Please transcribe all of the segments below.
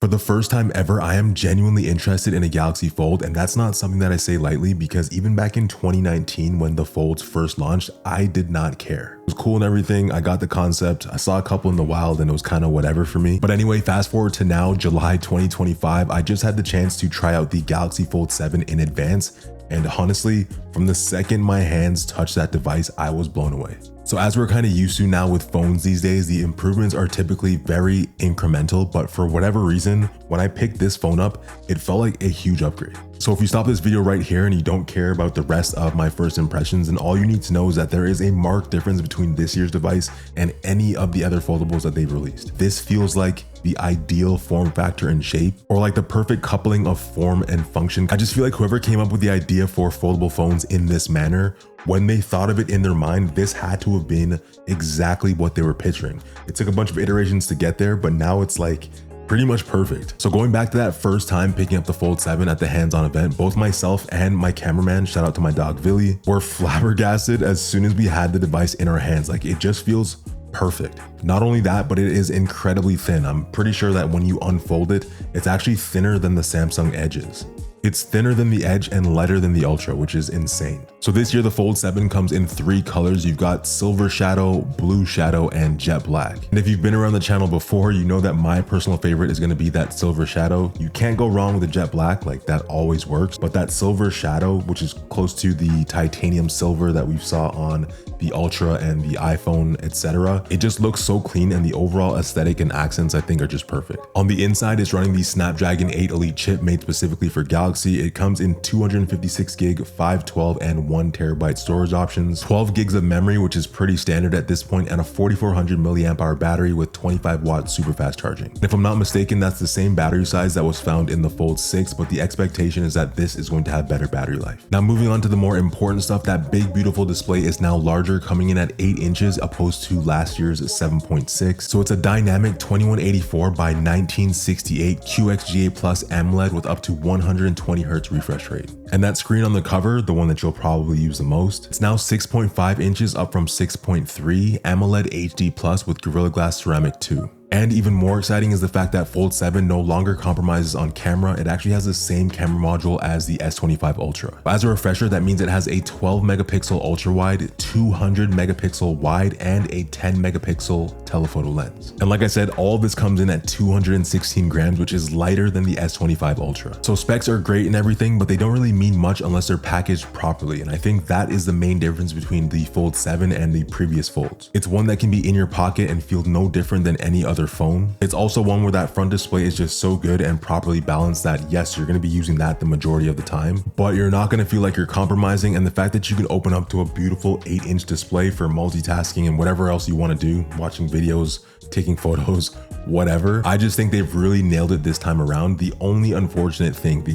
For the first time ever, I am genuinely interested in a Galaxy Fold, and that's not something that I say lightly because even back in 2019 when the Folds first launched, I did not care. It was cool and everything, I got the concept, I saw a couple in the wild and it was kind of whatever for me. But anyway, fast forward to now, July 2025, I just had the chance to try out the Galaxy Fold 7 in advance, and honestly, from the second my hands touched that device, I was blown away. So as we're kind of used to now with phones these days, the improvements are typically very incremental, but for whatever reason, when I picked this phone up, it felt like a huge upgrade. So if you stop this video right here and you don't care about the rest of my first impressions, then all you need to know is that there is a marked difference between this year's device and any of the other foldables that they've released. This feels like the ideal form factor and shape, or like the perfect coupling of form and function. I just feel like whoever came up with the idea for foldable phones in this manner, when they thought of it in their mind, this had to have been exactly what they were picturing. It took a bunch of iterations to get there, but now it's like pretty much perfect. So going back to that first time picking up the Fold 7 at the hands-on event, both myself and my cameraman, shout out to my dog Villy, were flabbergasted as soon as we had the device in our hands. Like, it just feels perfect. Not only that, but it is incredibly thin. I'm pretty sure that when you unfold it, it's actually thinner than the Samsung Edge is. It's thinner than the Edge and lighter than the Ultra, which is insane. So this year, the Fold 7 comes in 3 colors. You've got Silver Shadow, Blue Shadow, and Jet Black. And if you've been around the channel before, you know that my personal favorite is going to be that Silver Shadow. You can't go wrong with the Jet Black, like that always works. But that Silver Shadow, which is close to the titanium silver that we saw on the Ultra and the iPhone, etc., it just looks so clean, and the overall aesthetic and accents I think are just perfect. On the inside, it's running the Snapdragon 8 Elite chip made specifically for Galaxy. It comes in 256 gig, 512, and 1 terabyte storage options, 12 gigs of memory, which is pretty standard at this point, and a 4400 milliamp hour battery with 25 watt super fast charging. And if I'm not mistaken, that's the same battery size that was found in the Fold 6, but the expectation is that this is going to have better battery life. Now moving on to the more important stuff, that big beautiful display is now larger, coming in at 8 inches opposed to last year's 7.6. So it's a dynamic 2184 by 1968 QXGA Plus AMOLED with up to 120 Hz refresh rate. And that screen on the cover, the one that you'll probably use the most, it's now 6.5 inches up from 6.3 AMOLED HD Plus with Gorilla Glass Ceramic 2. And even more exciting is the fact that Fold 7 no longer compromises on camera. It actually has the same camera module as the S25 Ultra. But as a refresher, that means it has a 12 megapixel ultra wide, 200 megapixel wide, and a 10 megapixel telephoto lens. And like I said, all of this comes in at 216 grams, which is lighter than the S25 Ultra. So specs are great and everything, but they don't really mean much unless they're packaged properly. And I think that is the main difference between the Fold 7 and the previous Folds. It's one that can be in your pocket and feel no different than any other phone. It's also one where that front display is just so good and properly balanced that yes, you're going to be using that the majority of the time, but you're not going to feel like you're compromising. And the fact that you can open up to a beautiful 8-inch display for multitasking and whatever else you want to do, watching videos, taking photos, whatever, I just think they've really nailed it this time around. The only unfortunate thing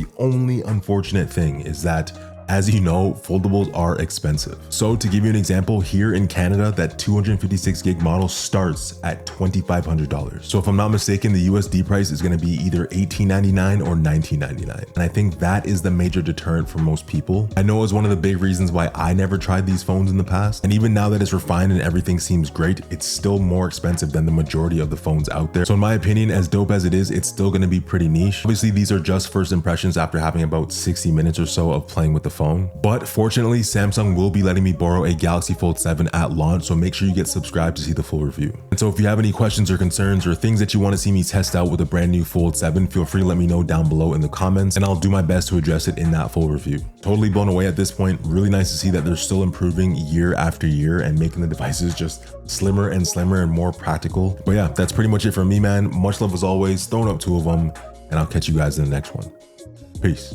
is that, as you know, foldables are expensive. So to give you an example, here in Canada, that 256 gig model starts at $2,500. So if I'm not mistaken, the USD price is going to be either $18.99 or $19.99. And I think that is the major deterrent for most people. I know it was one of the big reasons why I never tried these phones in the past. And even now that it's refined and everything seems great, it's still more expensive than the majority of the phones out there. So in my opinion, as dope as it is, it's still going to be pretty niche. Obviously, these are just first impressions after having about 60 minutes or so of playing with the phone. But fortunately, Samsung will be letting me borrow a Galaxy Fold 7 at launch, so make sure you get subscribed to see the full review. And so if you have any questions or concerns or things that you want to see me test out with a brand new Fold 7, feel free to let me know down below in the comments, and I'll do my best to address it in that full review. Totally blown away at this point. Really nice to see that they're still improving year after year and making the devices just slimmer and slimmer and more practical. But yeah, that's pretty much it from me, man. Much love as always, throwing up 2 of them, and I'll catch you guys in the next one. Peace.